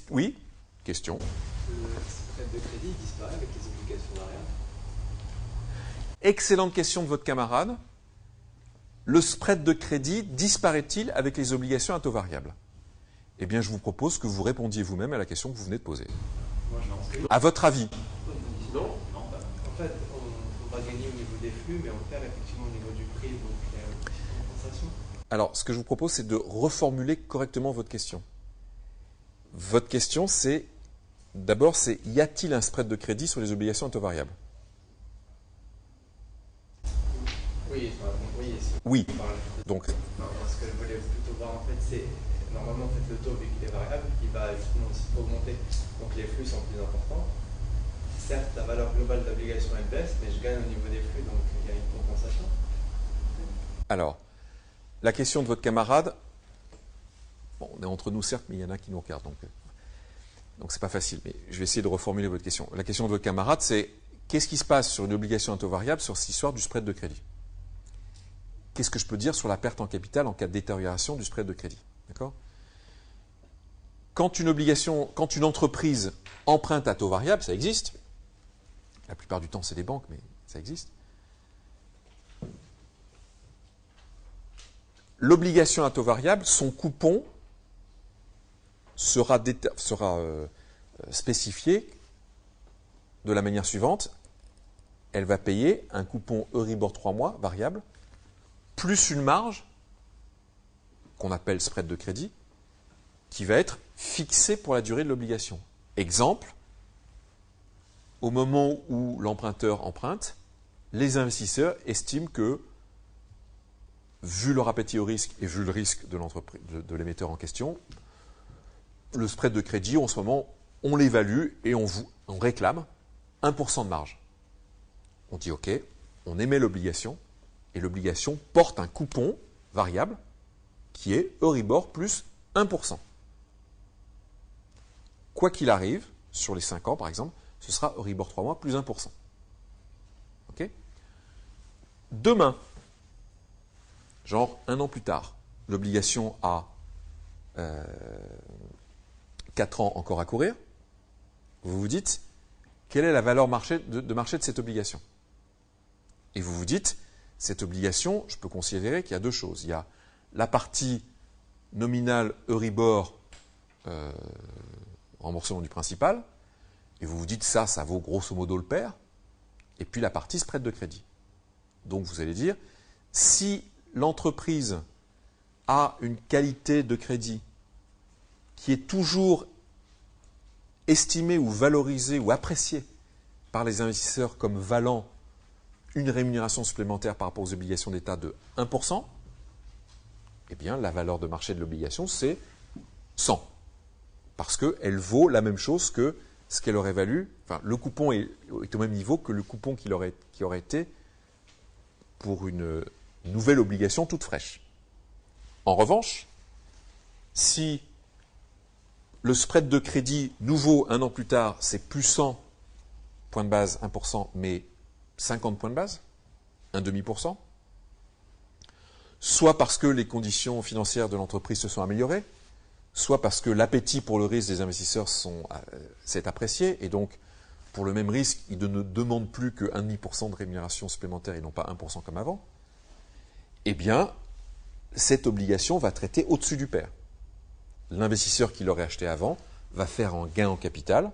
Oui, question. Le spread de crédit disparaît avec les obligations variables. Excellente question de votre camarade. Le spread de crédit disparaît-il avec les obligations à taux variable? Eh bien, je vous propose que vous répondiez vous-même à la question que vous venez de poser. Moi, je pense que À votre avis? non. En fait, on va gagner au niveau des flux, mais on perd effectivement au niveau du prix, donc il y a une petite compensation. Alors, ce que je vous propose, c'est de reformuler correctement votre question. Votre question, c'est, d'abord, c'est y a-t-il un spread de crédit sur les obligations à taux variable? Oui, Oui. Donc, ce que je voulais plutôt voir, en fait, c'est normalement, en fait, le taux, vu qu'il est variable, il va justement aussi augmenter. Donc les flux sont plus importants. Certes, la valeur globale d'obligation, elle baisse, mais je gagne au niveau des flux, donc il y a une compensation. alors, la question de votre camarade, bon, on est entre nous certes, mais il y en a qui nous regardent, donc c'est pas facile, mais je vais essayer de reformuler votre question. La question de votre camarade, c'est qu'est-ce qui se passe sur une obligation à taux variable sur cette histoire du spread de crédit? Qu'est-ce que je peux dire sur la perte en capital en cas de détérioration du spread de crédit? D'accord? Quand une entreprise emprunte à taux variable, ça existe. La plupart du temps, c'est des banques, mais ça existe. L'obligation à taux variable, son coupon sera spécifié de la manière suivante. Elle va payer un coupon Euribor 3 mois variable, plus une marge, qu'on appelle spread de crédit, qui va être fixée pour la durée de l'obligation. Exemple, au moment où l'emprunteur emprunte, les investisseurs estiment que, vu leur appétit au risque et vu le risque de l'émetteur en question, le spread de crédit, en ce moment, on l'évalue et on réclame 1% de marge. On dit OK, on émet l'obligation, et l'obligation porte un coupon variable qui est Euribor plus 1%. Quoi qu'il arrive, sur les 5 ans par exemple, ce sera Euribor 3 mois plus 1%. OK? Demain, genre un an plus tard, l'obligation a 4 ans encore à courir, vous vous dites, quelle est la valeur de marché de cette obligation? Et vous vous dites, cette obligation, je peux considérer qu'il y a deux choses. Il y a la partie nominale Euribor, remboursement du principal, et vous vous dites, ça vaut grosso modo le pair, et puis la partie spread de crédit. Donc vous allez dire, si l'entreprise a une qualité de crédit qui est toujours estimée ou valorisée ou appréciée par les investisseurs comme valant une rémunération supplémentaire par rapport aux obligations d'État de 1%, eh bien la valeur de marché de l'obligation c'est 100. Parce qu'elle vaut la même chose que ce qu'elle aurait valu, enfin le coupon est au même niveau que le coupon qui aurait été pour une nouvelle obligation toute fraîche. En revanche, si le spread de crédit nouveau un an plus tard, c'est plus 100 points de base, 1%, mais 50 points de base, 1,5%, soit parce que les conditions financières de l'entreprise se sont améliorées, soit parce que l'appétit pour le risque des investisseurs s'est apprécié, et donc pour le même risque, ils ne demandent plus que 1,5% de rémunération supplémentaire et non pas 1% comme avant, eh bien, cette obligation va traiter au-dessus du pair. L'investisseur qui l'aurait acheté avant va faire un gain en capital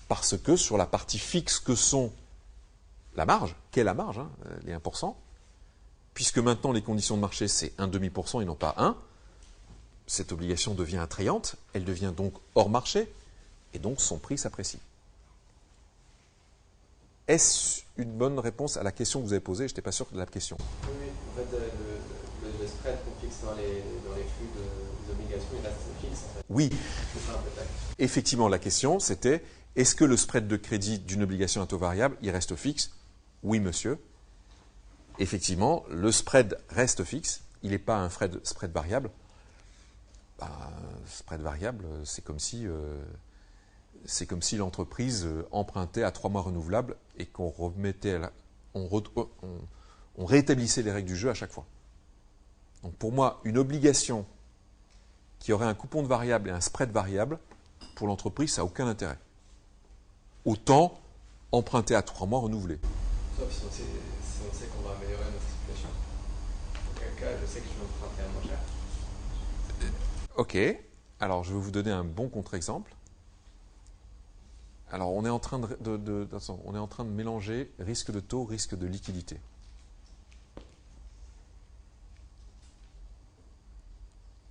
parce que sur la partie fixe que sont la marge, qu'est la marge, les 1%, puisque maintenant les conditions de marché c'est 1,5% et non pas 1, cette obligation devient attrayante, elle devient donc hors marché et donc son prix s'apprécie. Est-ce une bonne réponse à la question que vous avez posée? Je n'étais pas sûr de la question. Oui, en fait, le spread qu'on fixe dans les flux des obligations, il reste fixe en fait. Oui. C'est ça un peu taxe. Effectivement, la question c'était, est-ce que le spread de crédit d'une obligation à taux variable, il reste fixe? Oui, monsieur. Effectivement, le spread reste fixe, il n'est pas un spread variable. Spread variable, c'est comme si l'entreprise empruntait à 3 mois renouvelables et qu'on on rétablissait les règles du jeu à chaque fois. Donc pour moi, une obligation qui aurait un coupon de variable et un spread variable, pour l'entreprise, ça n'a aucun intérêt. Autant emprunter à 3 mois renouvelés. Sauf si on sait qu'on va améliorer notre situation. Dans quel cas, je sais que je vais emprunter à moins cher. Ok, alors je vais vous donner un bon contre-exemple. Alors on est en train on est en train de mélanger risque de taux, risque de liquidité.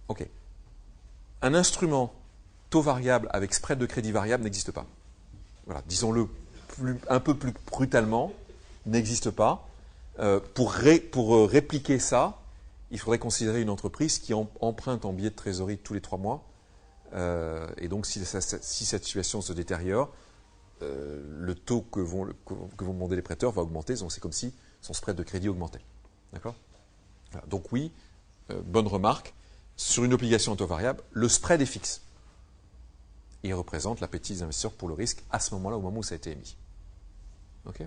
Ok. Un instrument taux variable avec spread de crédit variable n'existe pas. Voilà, disons-le un peu plus brutalement, n'existe pas. Pour répliquer ça, il faudrait considérer une entreprise qui emprunte en billets de trésorerie tous les 3 mois. Et donc, si cette situation se détériore, le taux que vont demander les prêteurs va augmenter. Donc, c'est comme si son spread de crédit augmentait. D'accord ? Voilà. Donc, oui, bonne remarque. Sur une obligation à taux variable, le spread est fixe. Il représente l'appétit des investisseurs pour le risque à ce moment-là, au moment où ça a été émis. OK ?